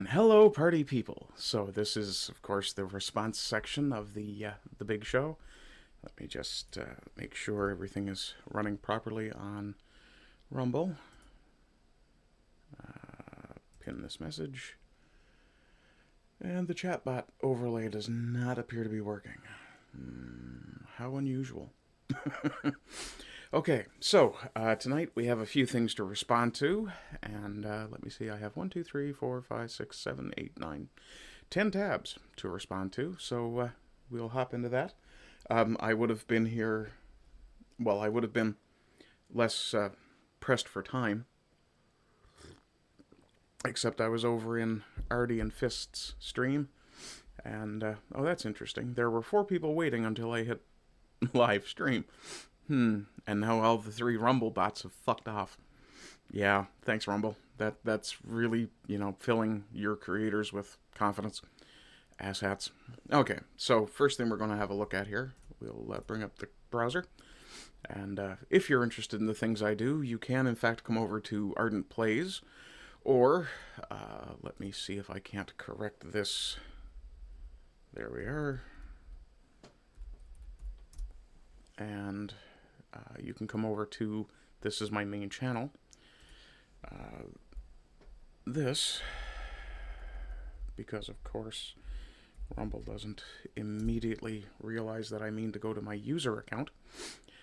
Hello, party people. So this is, of course, the response section of the big show. Let me just make sure everything is running properly on Rumble. Pin this message, and the chatbot overlay does not appear to be working. How unusual. Okay, so tonight we have a few things to respond to, and let me see. I have 1, 2, 3, 4, 5, 6, 7, 8, 9, 10 tabs to respond to. So we'll hop into that. I would have been here. Well, I would have been less pressed for time, except I was over in Artie and Fist's stream, and oh, that's interesting. There were 4 people waiting until I hit live stream. And now all the 3 Rumble bots have fucked off. Yeah, thanks Rumble. That's really, filling your creators with confidence. Asshats. Okay, so first thing we're going to have a look at here. We'll bring up the browser. And if you're interested in the things I do, you can in fact come over to Ardent Plays. Or, let me see if I can't correct this. There we are. And you can come over to, this is my main channel. This, because of course Rumble doesn't immediately realize that I mean to go to my user account.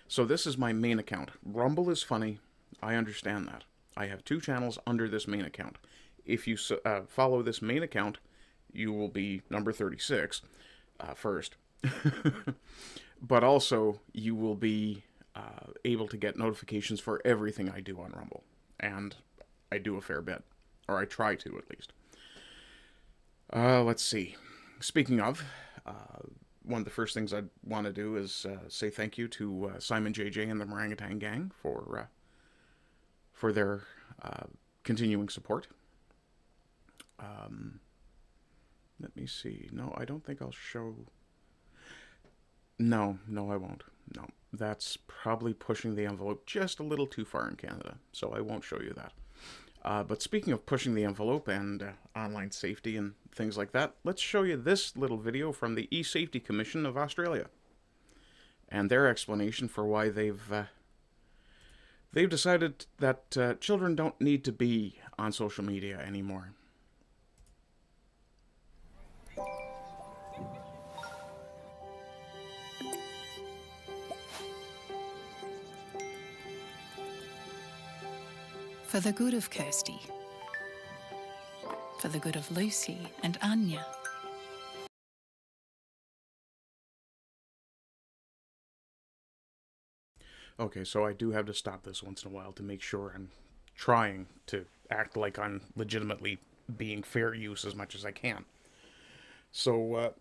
So this is my main account. Rumble is funny. I understand that. I have 2 channels under this main account. If you follow this main account, you will be number 36 first. But also, you will be able to get notifications for everything I do on Rumble. And I do a fair bit. Or I try to, at least. Let's see. Speaking of, one of the first things I'd want to do is say thank you to Simon JJ and the Orangutan Gang for their continuing support. Let me see. No, I don't think I'll show... No, I won't. No, that's probably pushing the envelope just a little too far in Canada, so I won't show you that. But speaking of pushing the envelope and online safety and things like that, let's show you this little video from the E-Safety Commission of Australia and their explanation for why they've decided that children don't need to be on social media anymore. For the good of Kirsty. For the good of Lucy and Anya. Okay, so I do have to stop this once in a while to make sure I'm trying to act like I'm legitimately being fair use as much as I can. So,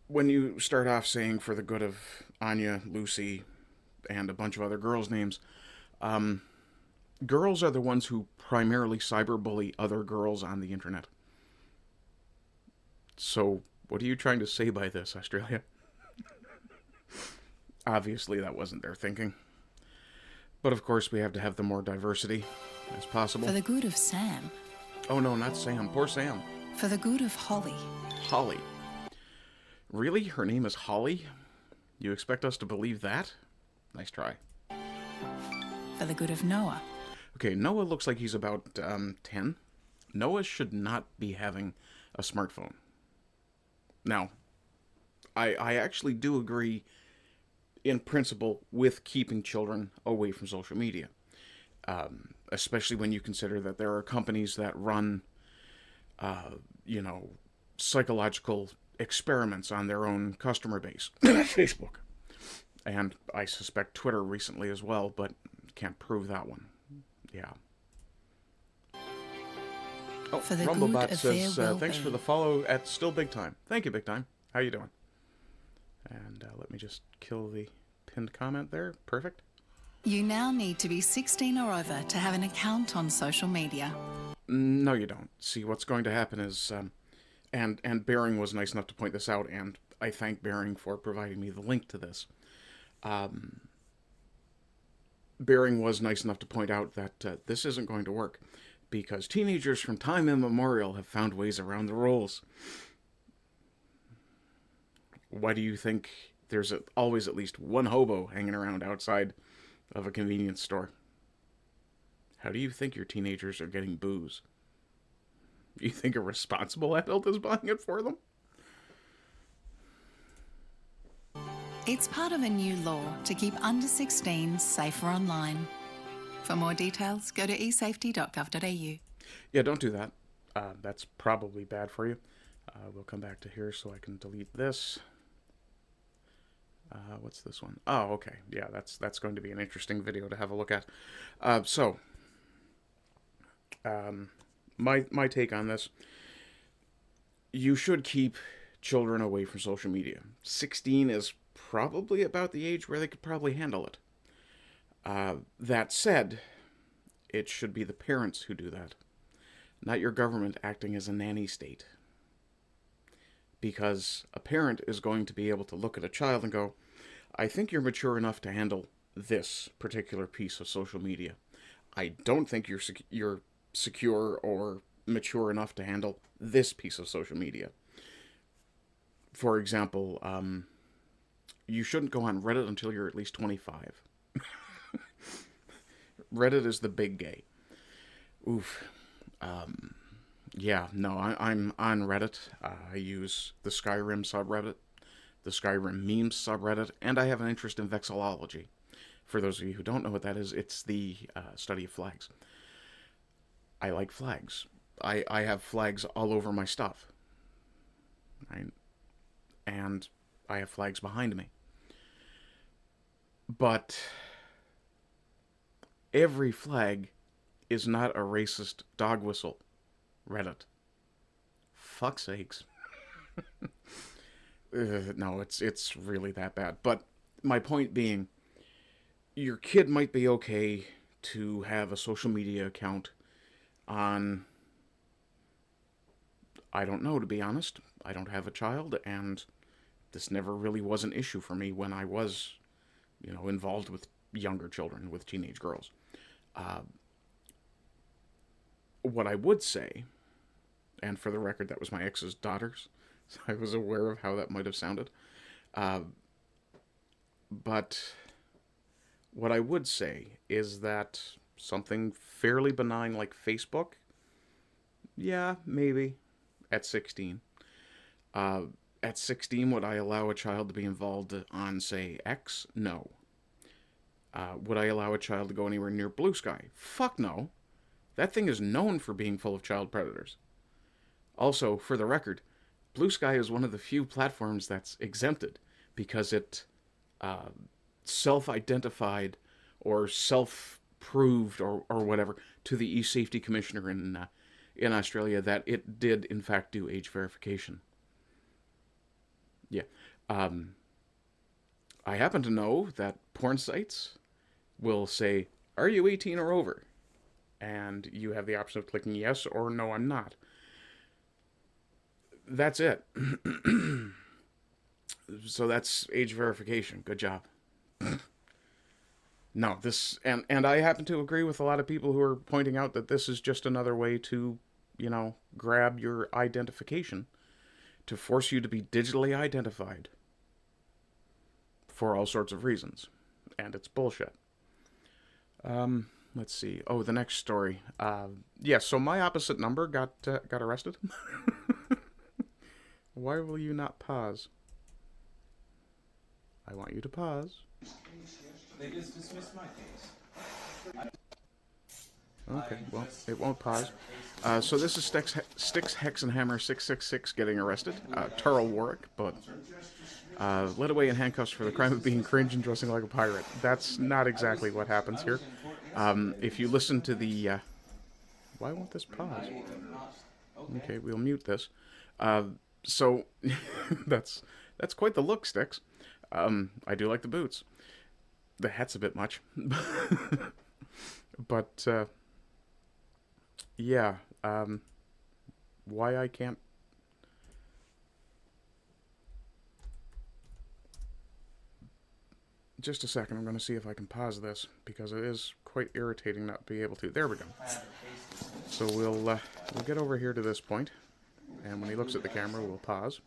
when you start off saying for the good of Anya, Lucy, and a bunch of other girls' names, girls are the ones who primarily cyberbully other girls on the internet. So, what are you trying to say by this, Australia? Obviously, that wasn't their thinking. But of course, we have to have the more diversity as possible. For the good of Sam. Oh no, not Sam. Poor Sam. For the good of Holly. Holly. Really? Her name is Holly? You expect us to believe that? Nice try. For the good of Noah. Okay, Noah looks like he's about 10. Noah should not be having a smartphone. Now, I actually do agree in principle with keeping children away from social media. Especially when you consider that there are companies that run, psychological experiments on their own customer base. Facebook. And I suspect Twitter recently as well, but can't prove that one. Yeah. Oh, For the Rumblebot good of says, their thanks for well-being. the follow at Still Big Time. Thank you, Big Time. How you doing? And let me just kill the pinned comment there. Perfect. You now need to be 16 or over to have an account on social media. No, you don't. See, what's going to happen is, and Bering was nice enough to point this out, and I thank Bering for providing me the link to this. Bering was nice enough to point out that this isn't going to work. because teenagers from time immemorial have found ways around the rules. Why do you think there's always at least one hobo hanging around outside of a convenience store? How do you think your teenagers are getting booze? You think a responsible adult is buying it for them? It's part of a new law to keep under 16s safer online. For more details, go to esafety.gov.au. Yeah, don't do that. That's probably bad for you. We'll come back to here so I can delete this. What's this one? Oh, okay. Yeah, that's going to be an interesting video to have a look at. My take on this: you should keep children away from social media. 16 is probably about the age where they could probably handle it. That said, it should be the parents who do that, not your government acting as a nanny state. Because a parent is going to be able to look at a child and go, I think you're mature enough to handle this particular piece of social media. I don't think you're secure or mature enough to handle this piece of social media. For example, you shouldn't go on Reddit until you're at least 25. Reddit is the big gay. Oof. Yeah, no, I'm on Reddit. I use the Skyrim subreddit, the Skyrim memes subreddit, and I have an interest in vexillology. For those of you who don't know what that is, it's the study of flags. I like flags. I have flags all over my stuff. Right? And I have flags behind me. But every flag is not a racist dog whistle. Reddit. Fuck's sakes. No, it's really that bad. But my point being, your kid might be okay to have a social media account on, I don't know, to be honest. I don't have a child, and this never really was an issue for me when I was, involved with younger children, with teenage girls. What I would say, and for the record, that was my ex's daughters, so I was aware of how that might have sounded. But what I would say is that something fairly benign like Facebook, yeah, maybe, at 16. At 16, would I allow a child to be involved on, say, X? No. Would I allow a child to go anywhere near Blue Sky? Fuck no. That thing is known for being full of child predators. Also, for the record, Blue Sky is one of the few platforms that's exempted because it self-identified or self-proved or whatever to the e-safety commissioner in Australia that it did in fact do age verification. Yeah. I happen to know that porn sites will say, are you 18 or over? And you have the option of clicking yes or no, I'm not. That's it. So that's age verification. Good job. No, this, and I happen to agree with a lot of people who are pointing out that this is just another way to, grab your identification, to force you to be digitally identified for all sorts of reasons. And it's bullshit. Let's see. Oh, the next story. So my opposite number got arrested. Why will you not pause? I want you to pause. They just dismissed my case. Okay, well, it won't pause. So this is Styx Hex and Hammer 666 getting arrested. Turl Warwick, but led away in handcuffs for the crime of being cringe and dressing like a pirate. That's not exactly what happens here. If you listen to the... why won't this pause? Okay, we'll mute this. So, that's quite the look, Styx. I do like the boots. The hat's a bit much. But, yeah. Why I can't... Just a second, I'm going to see if I can pause this, because it is quite irritating not to be able to. There we go. So we'll get over here to this point, and when he looks at the camera, we'll pause.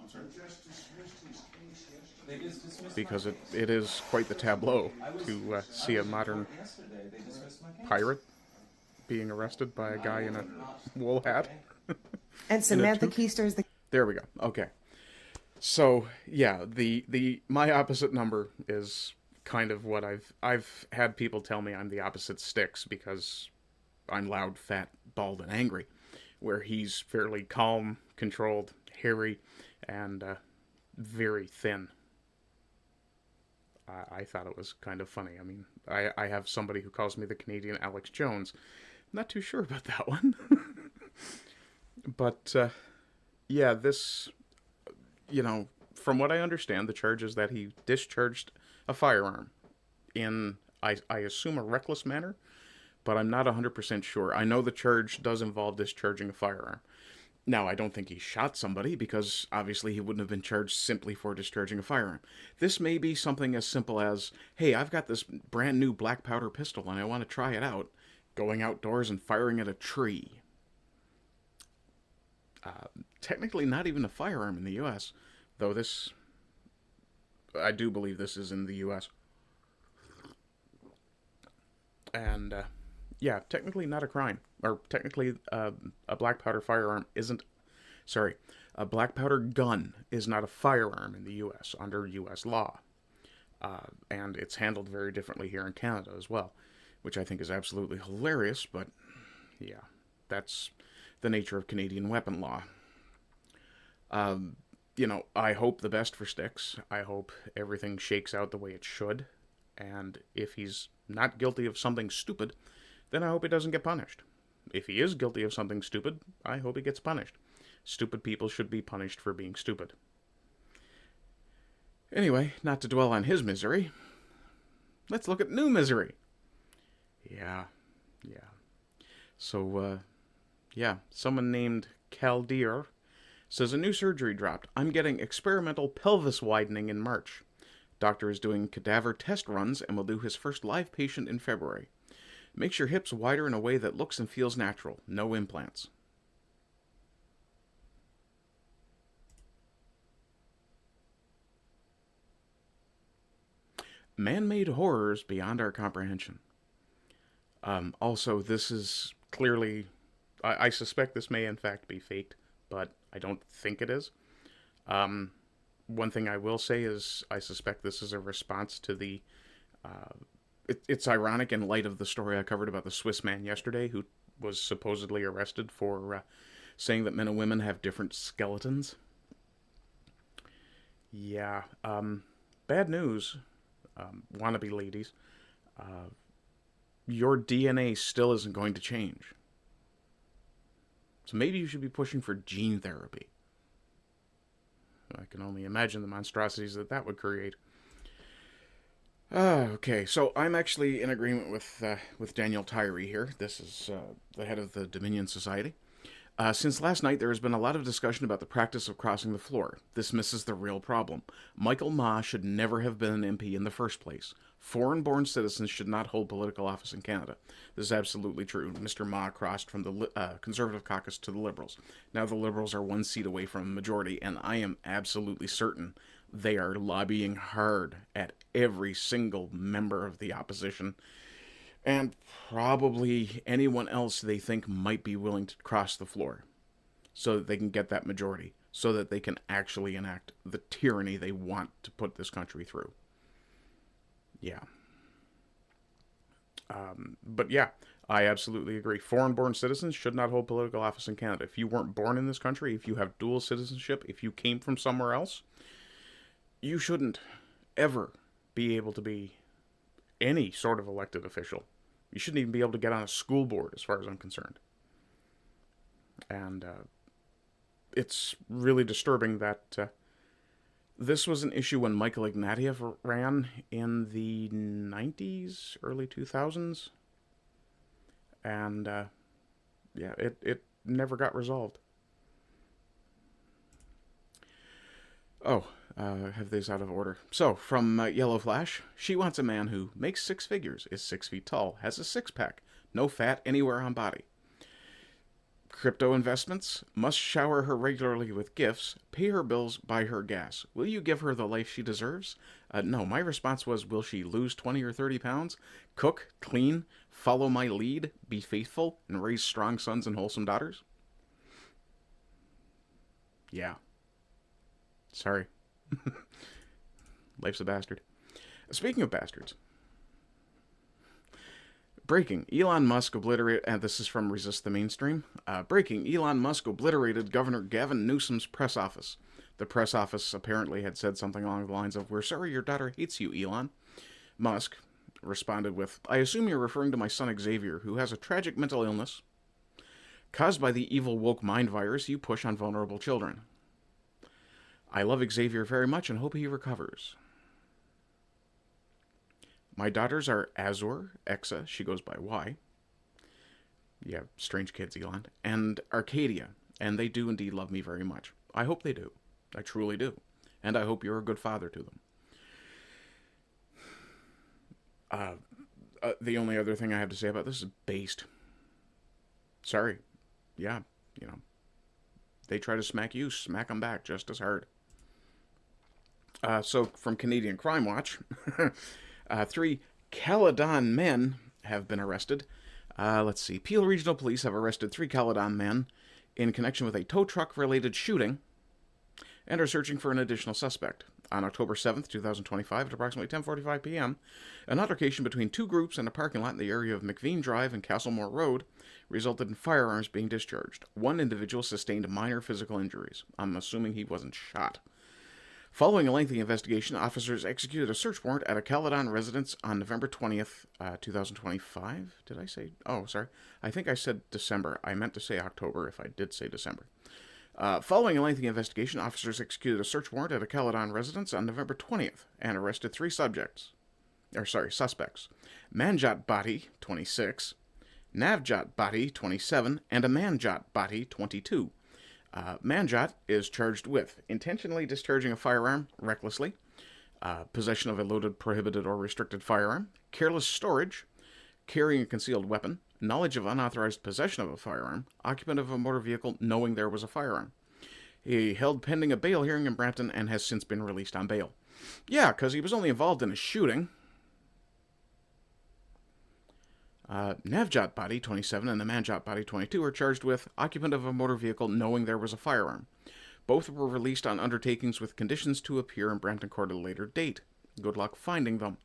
Because it is quite the tableau to see a modern pirate being arrested by a guy in a wool hat. And Samantha Keister's the... There we go. Okay. So, yeah, my opposite number is kind of what I've had people tell me I'm the opposite Styx because I'm loud, fat, bald, and angry, where he's fairly calm, controlled, hairy, and very thin. I thought it was kind of funny. I mean, I have somebody who calls me the Canadian Alex Jones. I'm not too sure about that one. But, yeah, this, from what I understand, the charge is that he discharged a firearm in, I assume, a reckless manner, but I'm not 100% sure. I know the charge does involve discharging a firearm. Now, I don't think he shot somebody, because obviously he wouldn't have been charged simply for discharging a firearm. This may be something as simple as, hey, I've got this brand new black powder pistol and I want to try it out, going outdoors and firing at a tree. Technically not even a firearm in the U.S., though this, I do believe this is in the U.S. And, yeah, technically not a crime. Or technically, a black powder firearm isn't... Sorry, a black powder gun is not a firearm in the U.S. under U.S. law. And it's handled very differently here in Canada as well, which I think is absolutely hilarious, but, yeah, that's the nature of Canadian weapon law. I hope the best for Styx. I hope everything shakes out the way it should. And if he's not guilty of something stupid, then I hope he doesn't get punished. If he is guilty of something stupid, I hope he gets punished. Stupid people should be punished for being stupid. Anyway, not to dwell on his misery, let's look at new misery. Yeah. So, someone named Caldeer says a new surgery dropped. I'm getting experimental pelvis widening in March. Doctor is doing cadaver test runs and will do his first live patient in February. Makes your hips wider in a way that looks and feels natural. No implants. Man-made horrors beyond our comprehension. Also, this is clearly... I suspect this may in fact be faked, but I don't think it is. One thing I will say is I suspect this is a response to the... It's ironic in light of the story I covered about the Swiss man yesterday who was supposedly arrested for saying that men and women have different skeletons. Yeah, bad news, wannabe ladies. Your DNA still isn't going to change. So maybe you should be pushing for gene therapy. I can only imagine the monstrosities that would create. Okay, so I'm actually in agreement with Daniel Tyree here. This is the head of the Dominion Society. Since last night, there has been a lot of discussion about the practice of crossing the floor. This misses the real problem. Michael Ma should never have been an MP in the first place. Foreign-born citizens should not hold political office in Canada. This is absolutely true. Mr. Ma crossed from the Conservative caucus to the Liberals. Now the Liberals are one seat away from a majority, and I am absolutely certain they are lobbying hard at every single member of the opposition, and probably anyone else they think might be willing to cross the floor, so that they can get that majority, so that they can actually enact the tyranny they want to put this country through. Yeah. But yeah, I absolutely agree. Foreign-born citizens should not hold political office in Canada. If you weren't born in this country, if you have dual citizenship, if you came from somewhere else, you shouldn't ever be able to be any sort of elected official. You shouldn't even be able to get on a school board, as far as I'm concerned. And it's really disturbing that this was an issue when Michael Ignatieff ran in the 90s, early 2000s. And, yeah, it never got resolved. Oh, have these out of order. So, from Yellow Flash, she wants a man who makes 6 figures, is 6 feet tall, has a six-pack, no fat anywhere on body. Crypto investments. Must shower her regularly with gifts. Pay her bills. Buy her gas. Will you give her the life she deserves? No. My response was, will she lose 20 or 30 pounds? Cook, clean, follow my lead, be faithful, and raise strong sons and wholesome daughters? Yeah. Sorry. Life's a bastard. Speaking of bastards. Breaking. Elon Musk obliterated, and this is from Resist the Mainstream. Breaking. Elon Musk obliterated Governor Gavin Newsom's press office. The press office apparently had said something along the lines of, "We're sorry your daughter hates you, Elon." Musk responded with, "I assume you're referring to my son Xavier, who has a tragic mental illness caused by the evil woke mind virus you push on vulnerable children. I love Xavier very much and hope he recovers. My daughters are Azur, Exa, she goes by Y. Yeah, strange kids, Elon. And Arcadia, and they do indeed love me very much. I hope they do. I truly do. And I hope you're a good father to them. The only other thing I have to say about this is based. Sorry. Yeah, they try to smack you, smack them back just as hard. So, from Canadian Crime Watch, 3 Caledon men have been arrested. Let's see. Peel Regional Police have arrested 3 Caledon men in connection with a tow truck-related shooting and are searching for an additional suspect. On October 7th, 2025, at approximately 10:45 p.m., an altercation between 2 groups in a parking lot in the area of McVean Drive and Castlemore Road resulted in firearms being discharged. 1 individual sustained minor physical injuries. I'm assuming he wasn't shot. Following a lengthy investigation, officers executed a search warrant at a Caledon residence on November 20th, 2025. Did I say? Oh, sorry. I think I said December. I meant to say October if I did say December. Following a lengthy investigation, officers executed a search warrant at a Caledon residence on November 20th and arrested 3 suspects. Manjot Bhatti, 26, Navjot Bhatti, 27, and Amanjot Bhatti, 22. Manjot is charged with intentionally discharging a firearm recklessly, possession of a loaded, prohibited, or restricted firearm, careless storage, carrying a concealed weapon, knowledge of unauthorized possession of a firearm, occupant of a motor vehicle knowing there was a firearm. He held pending a bail hearing in Brampton and has since been released on bail. Yeah, because he was only involved in a shooting. Navjot Bhatti, 27, and Amanjot Bhatti, 22, are charged with occupant of a motor vehicle knowing there was a firearm. Both were released on undertakings with conditions to appear in Brampton Court at a later date. Good luck finding them.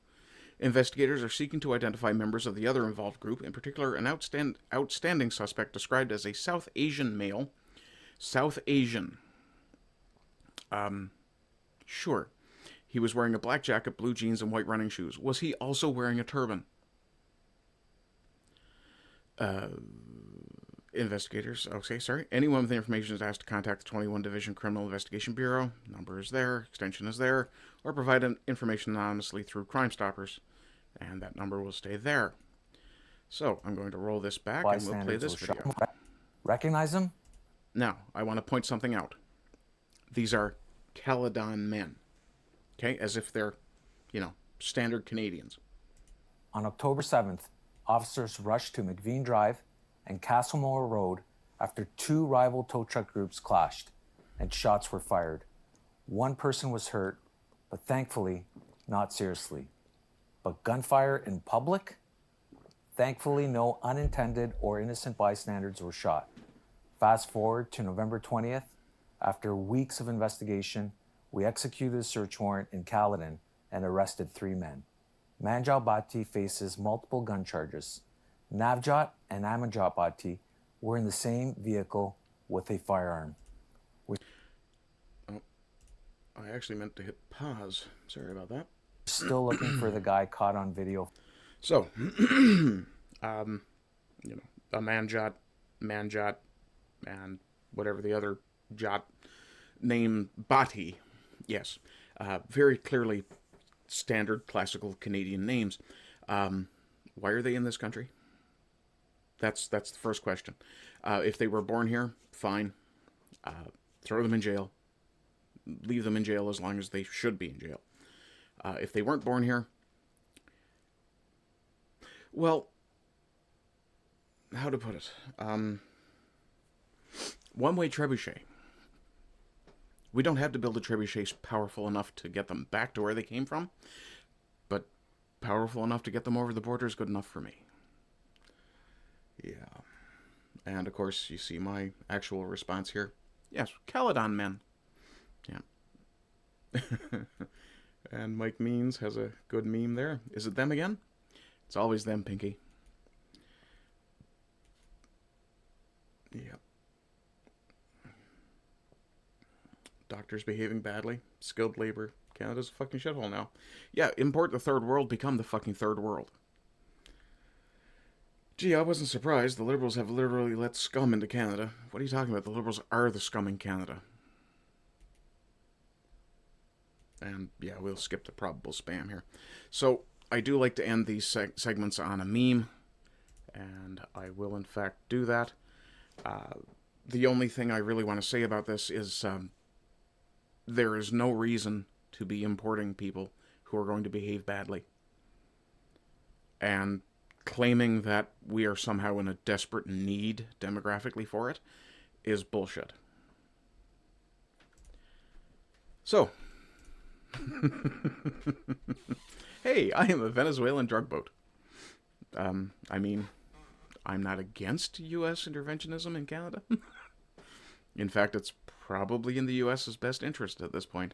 Investigators are seeking to identify members of the other involved group, in particular an outstanding suspect described as a South Asian male. South Asian. Sure. He was wearing a black jacket, blue jeans, and white running shoes. Was he also wearing a turban? Investigators, anyone with the information is asked to contact the 21 Division Criminal Investigation Bureau. Number is there, extension is there, or provide information anonymously through Crime Stoppers, and that number will stay there. So, I'm going to roll this back and we'll play this video. Recognize them? Now, I want to point something out. These are Caledon men. Okay, as if they're, standard Canadians. On October 7th, officers rushed to McVean Drive and Castlemore Road after 2 rival tow truck groups clashed and shots were fired. 1 person was hurt, but thankfully not seriously. But gunfire in public? Thankfully, no unintended or innocent bystanders were shot. Fast forward to November 20th. After weeks of investigation, we executed a search warrant in Caledon and arrested 3 men. Manjot Bhatti faces multiple gun charges. Navjot and Amanjot Bhatti were in the same vehicle with a firearm. I actually meant to hit pause. Sorry about that. Still looking for the guy caught on video. So, Amanjot, Manjot, and whatever the other Jot name, Bhatti. Yes. Very clearly standard classical Canadian names. Why are they in this country? That's the first question. If they were born here, fine. Throw them in jail. Leave them in jail as long as they should be in jail. If they weren't born here, well, how to put it? One-way trebuchet. We don't have to build a trebuchet powerful enough to get them back to where they came from, but powerful enough to get them over the border is good enough for me. Yeah. And, of course, you see my actual response here. Yes, Caledon men. Yeah. And Mike Means has a good meme there. Is it them again? It's always them, Pinky. Yeah. Doctors behaving badly. Skilled labor. Canada's a fucking shithole now. Yeah, import the third world, become the fucking third world. Gee, I wasn't surprised. The Liberals have literally let scum into Canada. What are you talking about? The Liberals are the scum in Canada. And, yeah, we'll skip the probable spam here. So, I do like to end these segments on a meme. And I will, in fact, do that. The only thing I really want to say about this is there is no reason to be importing people who are going to behave badly. And claiming that we are somehow in a desperate need demographically for it is bullshit. So, hey, I am a Venezuelan drug boat. I mean, I'm not against U.S. interventionism in Canada. In fact, it's probably in the U.S.'s best interest at this point.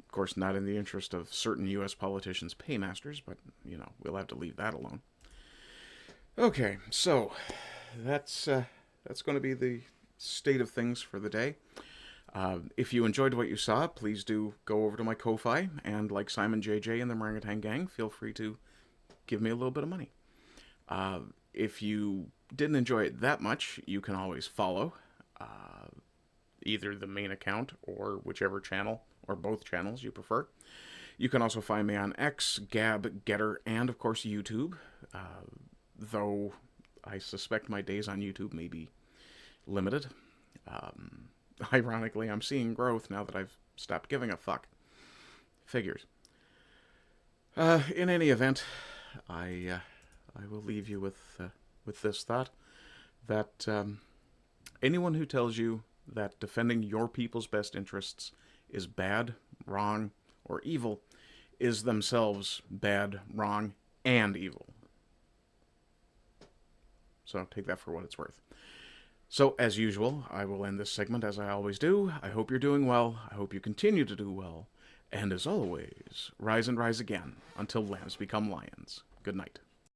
Of course, not in the interest of certain U.S. politicians' paymasters, but, you know, we'll have to leave that alone. Okay, so that's going to be the state of things for the day. If you enjoyed what you saw, please do go over to my Ko-Fi, and like Simon JJ and the Orangutan Gang, feel free to give me a little bit of money. If you didn't enjoy it that much, you can always follow either the main account or whichever channel, or both channels you prefer. You can also find me on X, Gab, GETTR, and of course YouTube, though I suspect my days on YouTube may be limited. Ironically, I'm seeing growth now that I've stopped giving a fuck. Figures. In any event, I will leave you with this thought, that anyone who tells you that defending your people's best interests is bad, wrong, or evil is themselves bad, wrong, and evil. So take that for what it's worth. So, as usual, I will end this segment as I always do. I hope you're doing well. I hope you continue to do well. And as always, rise and rise again until lambs become lions. Good night.